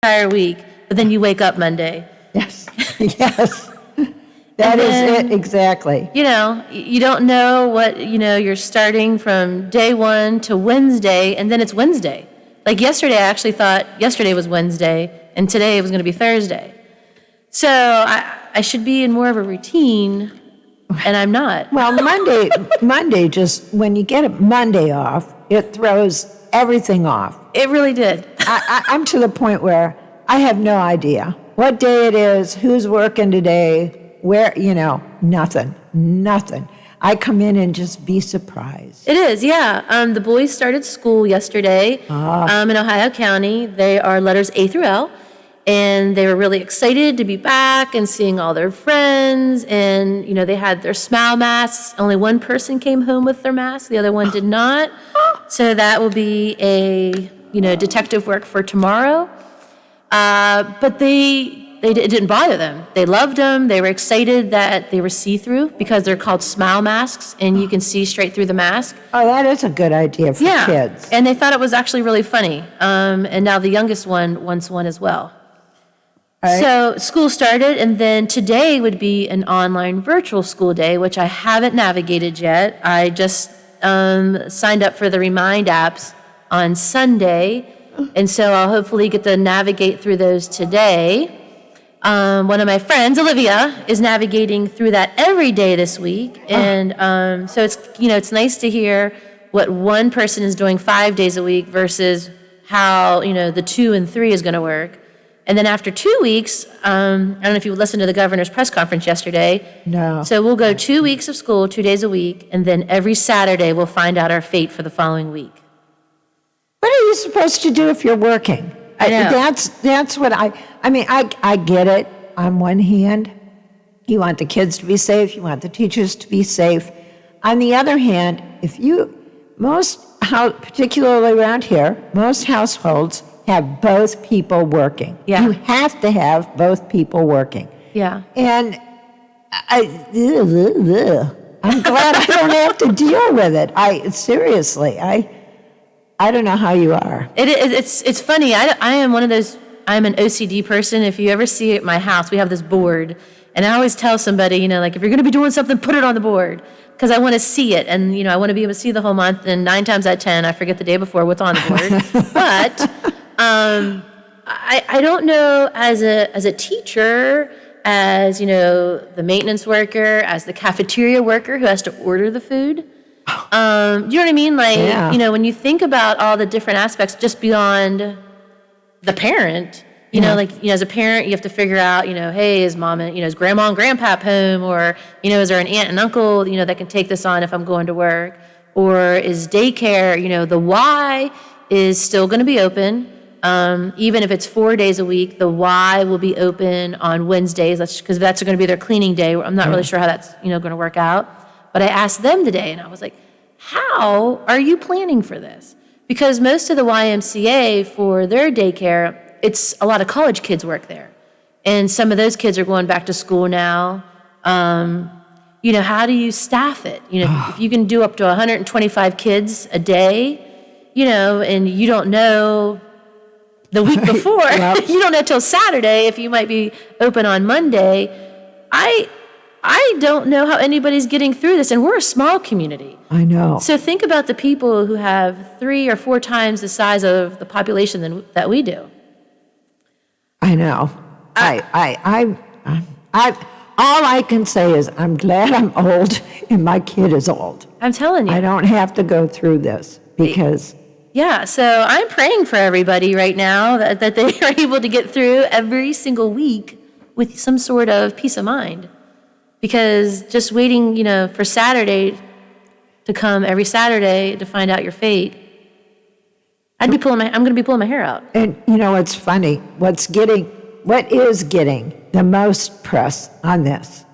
entire week, but then you wake up Monday. Yes, yes. That is it, exactly. You know, you don't know what, you're starting from day one to Wednesday, and then it's Wednesday. Like yesterday, I actually thought yesterday was Wednesday, and today was going to be Thursday. So I should be in more of a routine, and I'm not. Well, Monday just, when you get a Monday off, it throws everything off. It really did. I'm to the point where I have no idea what day it is, who's working today, where, nothing. I come in and just be surprised. It is, yeah. The boys started school yesterday in Ohio County. They are letters A through L, and they were really excited to be back and seeing all their friends. And, they had their smile masks. Only one person came home with their mask. The other one did not. So that will be a, detective work for tomorrow. But it didn't bother them. They loved them. They were excited that they were see-through because they're called smile masks, and you can see straight through the mask. Oh, that is a good idea for kids. And they thought it was actually really funny. And now the youngest one wants one as well. Right. So school started, and then today would be an online virtual school day, which I haven't navigated yet. I just signed up for the Remind apps on Sunday, and so I'll hopefully get to navigate through those today. One of my friends, Olivia, is navigating through that every day this week, and so it's nice to hear what one person is doing 5 days a week versus how the 2 and 3 is going to work. And then after 2 weeks, I don't know if you listened to the governor's press conference yesterday. No. So we'll go 2 weeks of school, 2 days a week, and then every Saturday we'll find out our fate for the following week. What are you supposed to do if you're working? I know. That's what I get it. On one hand, you want the kids to be safe, you want the teachers to be safe. On the other hand, particularly around here, most households have both people working. Yeah. You have to have both people working. Yeah. And I'm glad I don't have to deal with it. Seriously, I don't know how you are. It's funny. I am one of those. I'm an OCD person. If you ever see at my house, we have this board, and I always tell somebody, like if you're going to be doing something, put it on the board because I want to see it, and I want to be able to see the whole month. And 9 times out of 10, I forget the day before what's on the board. But I don't know as a teacher, as the maintenance worker, as the cafeteria worker who has to order the food. Do you know what I mean? Like, when you think about all the different aspects just beyond the parent, as a parent, you have to figure out, hey, is mom, is grandma and grandpa home? Or, is there an aunt and uncle, that can take this on if I'm going to work? Or is daycare, the Y is still going to be open. Even if it's 4 days a week, the Y will be open on Wednesdays. Because that's going to be their cleaning day. I'm not really sure how that's, going to work out. But I asked them today, and I was like, how are you planning for this? Because most of the YMCA for their daycare, it's a lot of college kids work there. And some of those kids are going back to school now. How do you staff it? If you can do up to 125 kids a day, and you don't know the week before, you don't know till Saturday if you might be open on Monday. I don't know how anybody's getting through this, and we're a small community. I know. So think about the people who have 3 or 4 times the size of the population that we do. I know. All I can say is I'm glad I'm old and my kid is old. I'm telling you. I don't have to go through this because... Yeah, so I'm praying for everybody right now that they are able to get through every single week with some sort of peace of mind. Because just waiting, for Saturday to come every Saturday to find out your fate, I'm going to be pulling my hair out. And what's funny, what is getting the most press on this?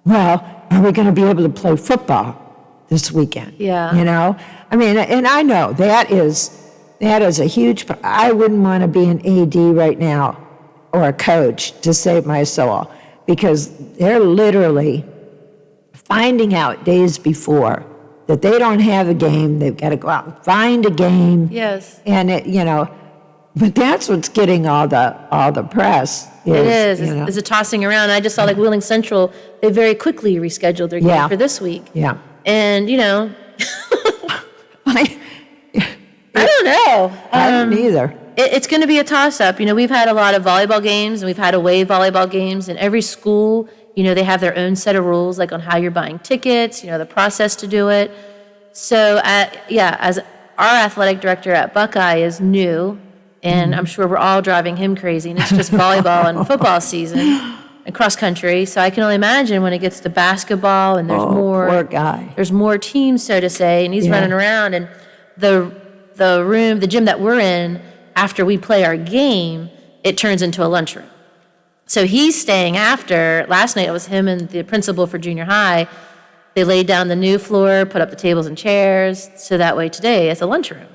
Well, are we going to be able to play football this weekend? Yeah. And I know that is a huge, I wouldn't want to be an AD right now or a coach to save my soul because they're literally finding out days before that they don't have a game. They've got to go out and find a game. Yes. And But that's what's getting all the press. It is. It's a tossing around. I just saw like Wheeling Central, they very quickly rescheduled their game for this week. Yeah. And, I don't know. I don't either. It's going to be a toss-up. We've had a lot of volleyball games, and we've had away volleyball games, and every school, they have their own set of rules, like on how you're buying tickets, the process to do it. So, as our athletic director at Buckeye is new, and I'm sure we're all driving him crazy, and it's just volleyball and football season and cross country. So I can only imagine when it gets to basketball, and there's more. Poor guy. There's more teams, so to say, and he's running around, and the gym that we're in, after we play our game, it turns into a lunchroom. So he's staying after. Last night it was him and the principal for junior high. They laid down the new floor, put up the tables and chairs, so that way today it's a lunchroom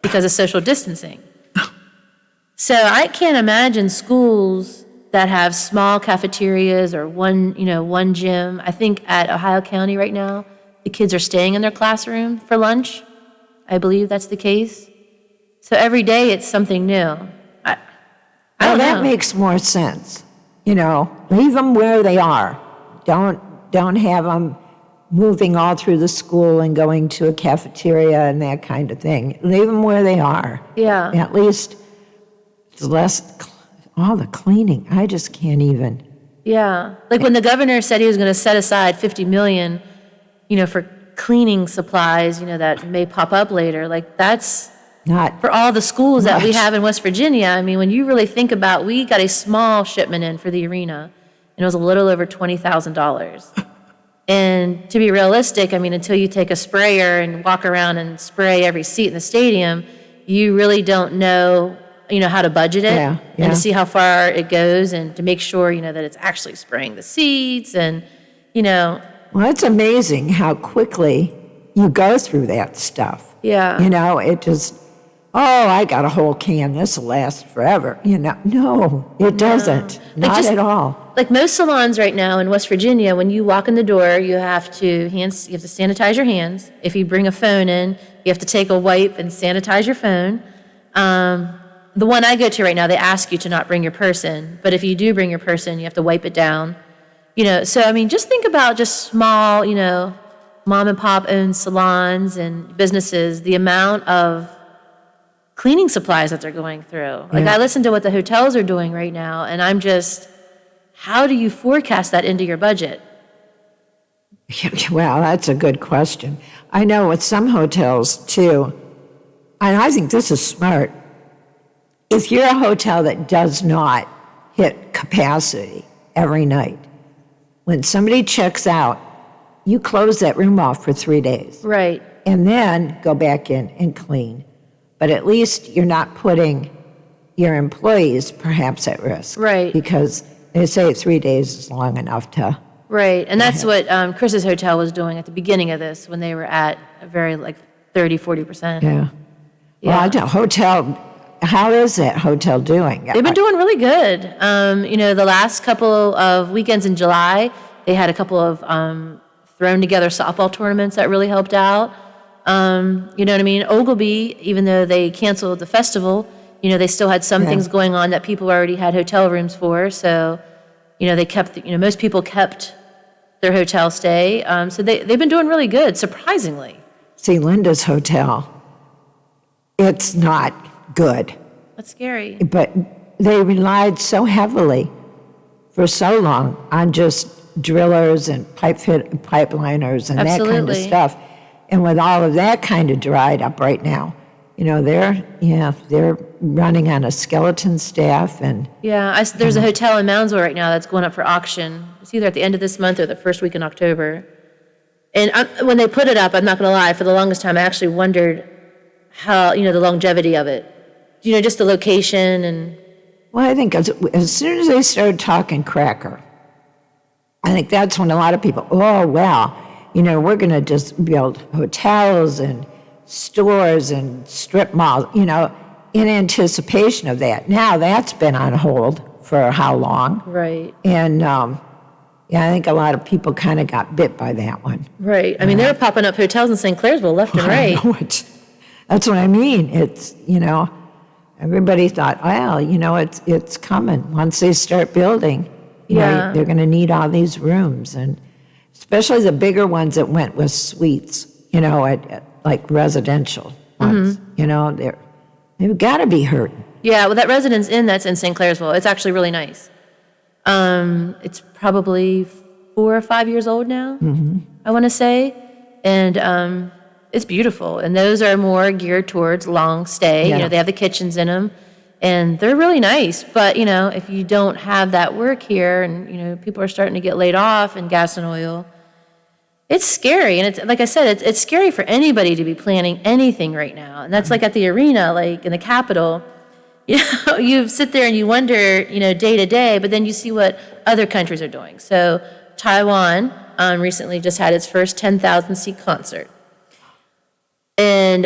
because of social distancing. So I can't imagine schools that have small cafeterias or one gym. I think at Ohio County right now, the kids are staying in their classroom for lunch. I believe that's the case. So every day it's something new. I don't know. That makes more sense. Leave them where they are. Don't have them moving all through the school and going to a cafeteria and that kind of thing. Leave them where they are. Yeah. At least it's less, all the cleaning. I just can't even. Yeah. Like when the governor said he was going to set aside $50 million, for cleaning supplies, that may pop up later. Like that's not for all the schools that we much. have in West Virginia. I mean, when you really think about, we got a small shipment in for the arena, and it was a little over $20,000. And to be realistic, I mean, until you take a sprayer and walk around and spray every seat in the stadium, you really don't know, how to budget it and to see how far it goes and to make sure, that it's actually spraying the seats and, Well, it's amazing how quickly you go through that stuff. Yeah. It just, I got a whole can. This will last forever. No, it doesn't. Not at all. Like most salons right now in West Virginia, when you walk in the door, you have to sanitize your hands. If you bring a phone in, you have to take a wipe and sanitize your phone. The one I go to right now, they ask you to not bring your purse in, but if you do bring your purse in, you have to wipe it down. So I mean, just think about just small, mom and pop owned salons and businesses, the amount of cleaning supplies that they're going through. Like I listen to what the hotels are doing right now, and I'm just, how do you forecast that into your budget? Well, that's a good question. I know with some hotels too, and I think this is smart. If you're a hotel that does not hit capacity every night, when somebody checks out, you close that room off for 3 days. Right. And then go back in and clean. But at least you're not putting your employees perhaps at risk. Right. Because they say 3 days is long enough to. Right. And that's what Chris's hotel was doing at the beginning of this when they were at a very 30, 40%. Yeah. Well, how is that hotel doing? They've been doing really good. The last couple of weekends in July, they had a couple of thrown together softball tournaments that really helped out. You know what I mean? Ogilvy, even though they canceled the festival, they still had some things going on that people already had hotel rooms for. So, they kept, most people kept their hotel stay. So they've been doing really good, surprisingly. See, Linda's hotel, it's not good. That's scary. But they relied so heavily for so long on just drillers and pipeliners and that kind of stuff. And with all of that kind of dried up right now, they're running on a skeleton staff and. Yeah, there's a hotel in Moundsville right now that's going up for auction. It's either at the end of this month or the first week in October. And when they put it up, I'm not going to lie, for the longest time I actually wondered how, the longevity of it. Just the location and. Well, I think as soon as they started talking cracker, I think that's when a lot of people, we're going to just build hotels and stores and strip malls, in anticipation of that. Now that's been on hold for how long? Right. And I think a lot of people kind of got bit by that one. Right. I mean, they were popping up hotels in St. Clairsville left and right. That's what I mean. It's, Everybody thought, well, it's coming. Once they start building, Yeah. they're going to need all these rooms. And especially the bigger ones that went with suites, at like residential ones, they've got to be hurting. Yeah, well, that Residence Inn that's in St. Clairsville, it's actually really nice. It's probably 4 or 5 years old now, I want to say. And it's beautiful. And those are more geared towards long stay. Yeah. They have the kitchens in them. And they're really nice. But, if you don't have that work here and, people are starting to get laid off in gas and oil, it's scary. And it's like I said, it's scary for anybody to be planning anything right now. And that's like at the arena, like in the Capitol. You sit there and you wonder, day to day, but then you see what other countries are doing. So Taiwan recently just had its first 10,000 seat concert. And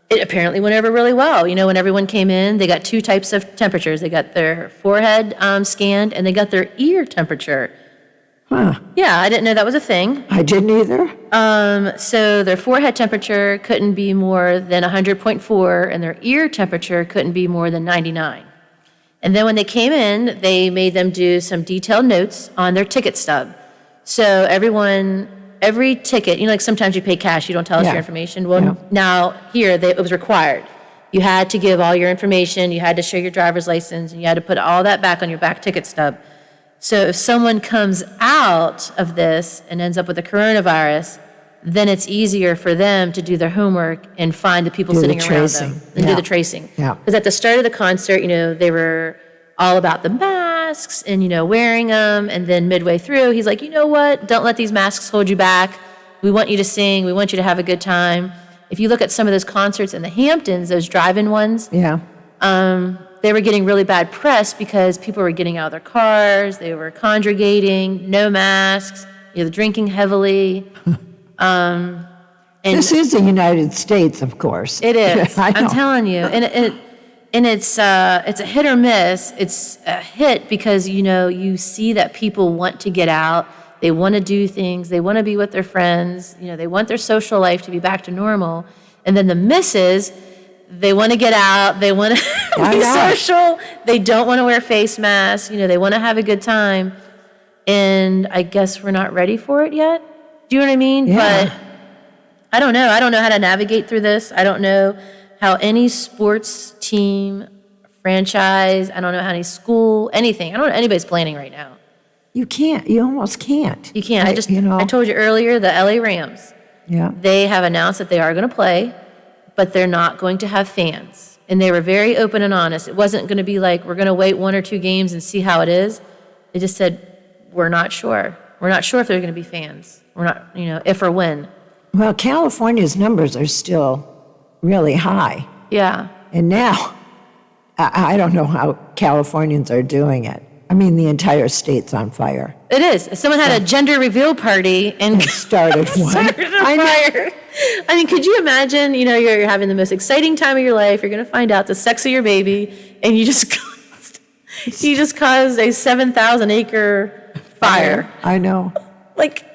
it apparently went over really well. When everyone came in, they got 2 types of temperatures. They got their forehead scanned, and they got their ear temperature. Huh. Yeah, I didn't know that was a thing. I didn't either. So their forehead temperature couldn't be more than 100.4, and their ear temperature couldn't be more than 99. And then when they came in, they made them do some detailed notes on their ticket stub. So every ticket, like sometimes you pay cash, you don't tell us Yeah. your information. Well, now here, it was required. You had to give all your information, you had to show your driver's license, and you had to put all that back on your back ticket stub. So if someone comes out of this and ends up with the coronavirus, then it's easier for them to do their homework and find the people sitting around them and do the tracing. Yeah. Because at the start of the concert, they were all about the masks and, wearing them. And then midway through, he's like, you know what? Don't let these masks hold you back. We want you to sing. We want you to have a good time. If you look at some of those concerts in the Hamptons, those drive-in ones, they were getting really bad press because people were getting out of their cars, they were congregating, no masks, drinking heavily. And This is the United States, of course. it is. I know. I'm telling you, and it's a hit or miss. It's a hit because you see that people want to get out, they want to do things, they want to be with their friends, they want their social life to be back to normal. And then the miss is they want to get out, they want to be social, they don't want to wear face masks, they want to have a good time. And I guess we're not ready for it yet. Do you know what I mean? Yeah. But I don't know. I don't know how to navigate through this. I don't know how any sports team, franchise, I don't know how any school, anything. I don't know anybody's planning right now. You can't. You almost can't. You can't. I told you earlier, the LA Rams, they have announced that they are going to play, but they're not going to have fans. And they were very open and honest. It wasn't going to be like, we're going to wait 1 or 2 games and see how it is. They just said, we're not sure. We're not sure if there's going to be fans. We're not, if or when. Well, California's numbers are still really high. Yeah. And now, I don't know how Californians are doing it. I mean, the entire state's on fire. It is. Someone had a gender reveal party and Started one. started a fire. I mean, could you imagine, you're having the most exciting time of your life. You're going to find out the sex of your baby, and you just caused a 7,000 acre fire. I know. Like,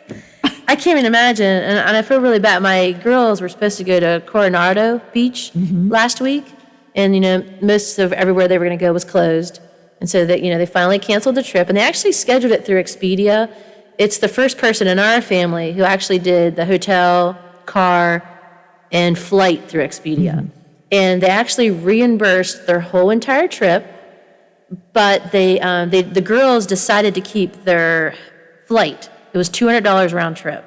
I can't even imagine. And I feel really bad. My girls were supposed to go to Coronado Beach last week. And, most of everywhere they were going to go was closed. And so that, they finally canceled the trip. And they actually scheduled it through Expedia. It's the first person in our family who actually did the hotel, car, and flight through Expedia. And they actually reimbursed their whole entire trip. But the girls decided to keep their flight. It was $200 round trip,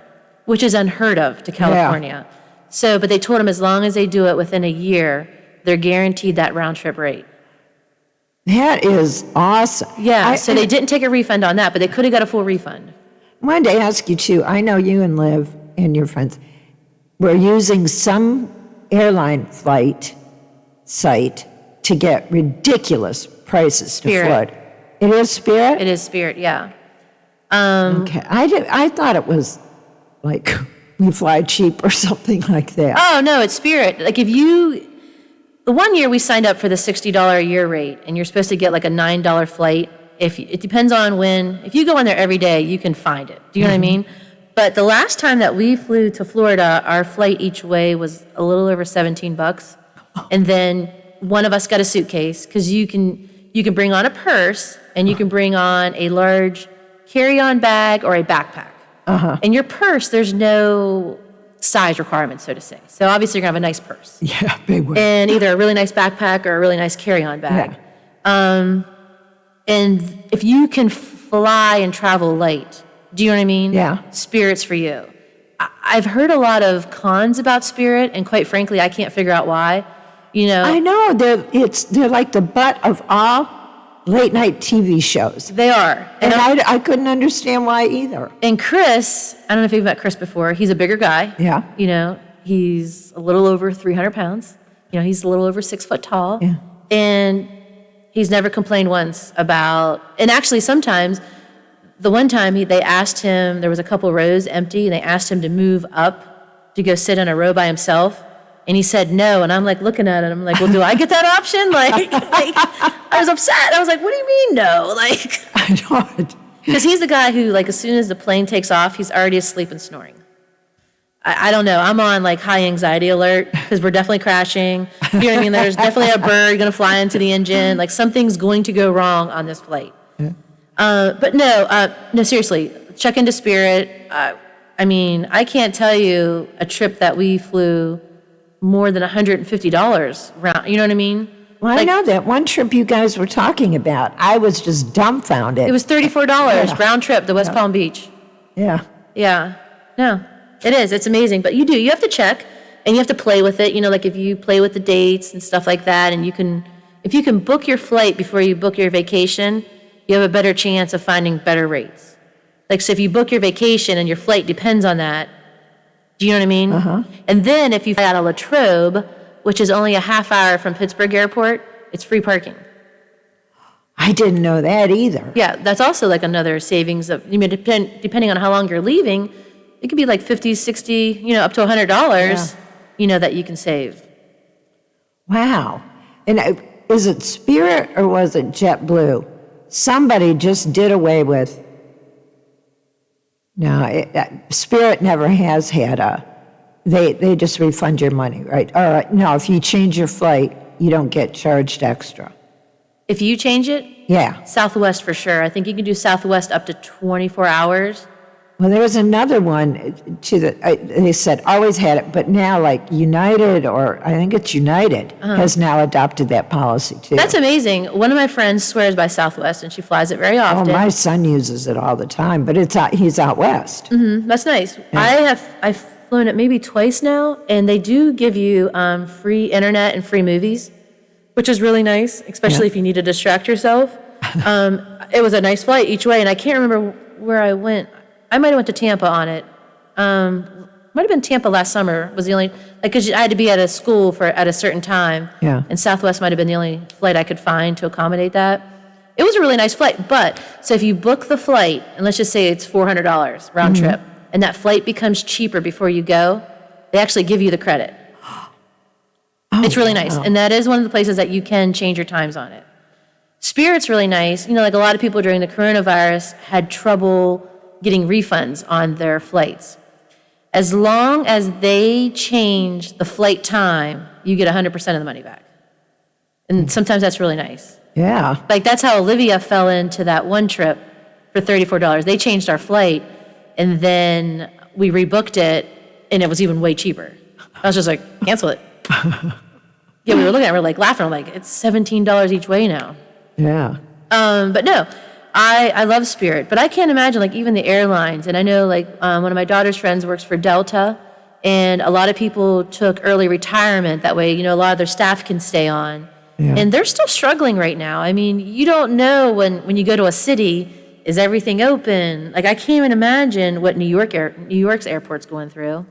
which is unheard of to California. So, but they told them as long as they do it within a year, they're guaranteed that round trip rate. That is awesome. Yeah, so they didn't take a refund on that, but they could have got a full refund. I wanted to ask you too, I know you and Liv and your friends were using some airline flight site to get ridiculous prices to Spirit. Florida. It is Spirit? It is Spirit, yeah. Okay. I thought it was like we fly cheap or something like that. Oh, no, it's Spirit. Like the one year we signed up for the $60 a year rate, and you're supposed to get like a $9 flight. It depends on if you go on there every day, you can find it. Do you know what I mean? But the last time that we flew to Florida, our flight each way was a little over $17. And then one of us got a suitcase because you can bring on a purse and you can bring on a large carry-on bag or a backpack. And your purse, there's no size requirement, so to say. So obviously you're gonna have a nice purse. Yeah, big one. And either a really nice backpack or a really nice carry-on bag. Yeah. And if you can fly and travel light, do you know what I mean? Yeah. Spirit's for you. I've heard a lot of cons about Spirit, and quite frankly, I can't figure out why. You know, I know they're like the butt of all late night TV shows. they are. And I couldn't understand why either. And Chris, I don't know if you've met Chris before. He's a bigger guy. Yeah. You know, he's a little over 300 pounds. You know, he's a little over 6 foot tall. Yeah. And he's never complained once about, and actually sometimes, the one time they asked him, there was a couple rows empty, and they asked him to move up to go sit in a row by himself. And he said no, and I'm like looking at it, I'm like, well, do I get that option? Like I was upset. I was like, what do you mean no? Like, I don't. because he's the guy who, like, as soon as the plane takes off, he's already asleep and snoring. I don't know. I'm on, like, high anxiety alert because we're definitely crashing. You know what I mean? There's definitely a bird going to fly into the engine. Like, something's going to go wrong on this flight. Yeah. But no, seriously, check into Spirit. I mean, I can't tell you a trip that we flew more than $150 round. You know what I mean? Well, I know that one trip you guys were talking about. I was just dumbfounded. It was $34 round trip to West Palm Beach. Yeah. Yeah. No, it is. It's amazing. But you have to check and you have to play with it. You know, like if you play with the dates and stuff like that, and if you can book your flight before you book your vacation, you have a better chance of finding better rates. Like, so if you book your vacation and your flight depends on that, do you know what I mean? And then if you fly out of Latrobe, which is only a half hour from Pittsburgh Airport, it's free parking. I didn't know that either. Yeah, that's also like another savings of, you mean, depending on how long you're leaving, it could be like 50, 60, you know, up to $100, you know, that you can save. Wow. And is it Spirit or was it JetBlue? Somebody just did away with. No, Spirit never has had they just refund your money, right? Or no, if you change your flight, you don't get charged extra. If you change it, Yeah. Southwest for sure. I think you can do Southwest up to 24 hours. Well, there was another one they said always had it, but now like United, or I think it's United, has now adopted that policy too. That's amazing. One of my friends swears by Southwest, and she flies it very Oh, often. my son uses it all the time, but he's out west. That's nice. I've flown it maybe twice now, and they do give you free internet and free movies, which is really nice, especially if you need to distract yourself. It was a nice flight each way, and I can't remember where I went. I might have went to Tampa on it. Might have been Tampa last summer was the only, like, because I had to be at a school at a certain time. Yeah. And Southwest might have been the only flight I could find to accommodate that. It was a really nice flight, but, so if you book the flight, and let's just say it's $400 round trip, and that flight becomes cheaper before you go, they actually give you the credit. It's really nice. And that is one of the places that you can change your times on it. Spirit's really nice. You know, like a lot of people during the coronavirus had trouble getting refunds on their flights. As long as they change the flight time, you get 100% of the money back. And sometimes that's really nice. Yeah. Like, that's how Olivia fell into that one trip for $34. They changed our flight, and then we rebooked it, and it was even way cheaper. I was just like, cancel it. Yeah, we were looking at it, we're like laughing, we're like, it's $17 each way now. Yeah. But no, I love Spirit, but I can't imagine, like, even the airlines. And I know, like, one of my daughter's friends works for Delta, and a lot of people took early retirement. That way, you know, a lot of their staff can stay on. Yeah. And they're still struggling right now. I mean, you don't know when you go to a city, is everything open? Like, I can't even imagine what New York's airport's going through.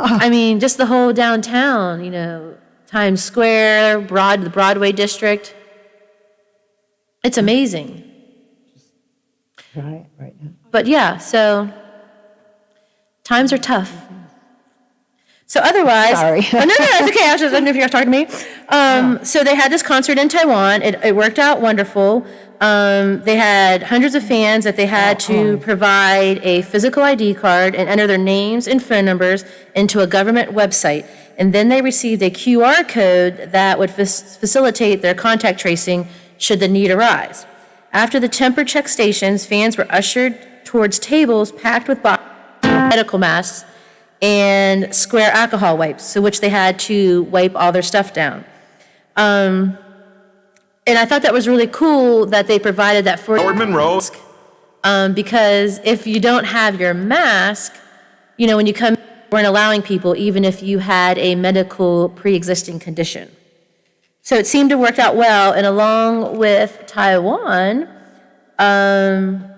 I mean, just the whole downtown, you know, Times Square, the Broadway district. It's amazing. Right now. But yeah, so times are tough. So otherwise, Sorry. Oh, no, it's okay. I don't know if you're talking to me. So they had this concert in Taiwan. It worked out wonderful. They had hundreds of fans that they had to provide a physical ID card and enter their names and phone numbers into a government website. and then they received a QR code that would facilitate their contact tracing should the need arise. After the temperature check stations, fans were ushered towards tables packed with medical masks and square alcohol wipes, so which they had to wipe all their stuff down. And I thought that was really cool that they provided that for Monroe. Because if you don't have your mask, when you come, weren't allowing people, even if you had a medical pre-existing condition. So it seemed to work out well, and along with Taiwan,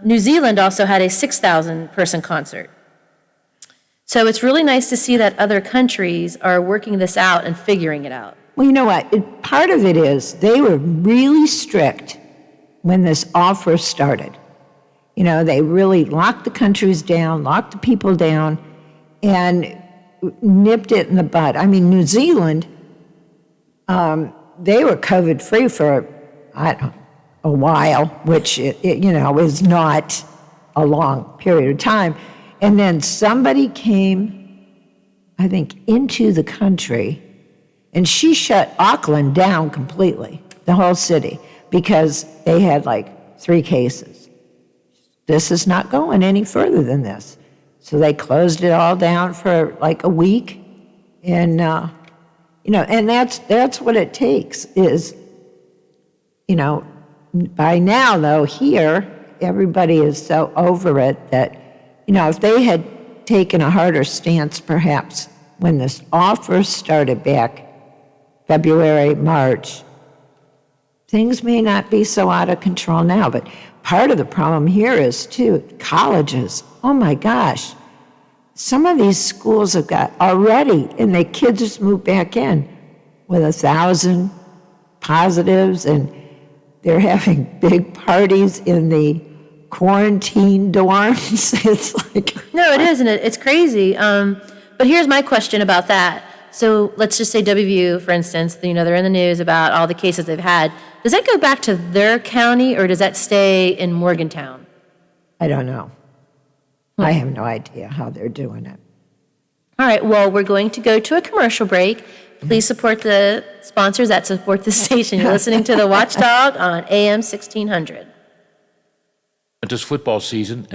New Zealand also had a 6,000 person concert. So it's really nice to see that other countries are working this out and figuring it out. Well, you know what? Part of it is they were really strict when this all first started. They really locked the countries down, locked the people down, and nipped it in the bud. I mean, New Zealand, they were COVID-free for, a while, which, is not a long period of time. And then somebody came, I think, into the country, and she shut Auckland down completely, the whole city, because they had like 3 cases. This is not going any further than this. So they closed it all down for like a week. And, and that's what it takes is, by now though, here, everybody is so over it that, if they had taken a harder stance perhaps when this all first started back February, March, things may not be so out of control now. But part of the problem here is, too, colleges. Oh, my gosh. Some of these schools have got already, and the kids just moved back in with 1,000 positives, and they're having big parties in the quarantine dorms. It's like... No, it isn't. It's crazy. But here's my question about that. So let's just say WVU, for instance, they're in the news about all the cases they've had. Does that go back to their county, or does that stay in Morgantown? I don't know. I have no idea how they're doing it. All right, well, we're going to go to a commercial break. Please support the sponsors that support the station. You're listening to the Watchdog on AM 1600. This football season, and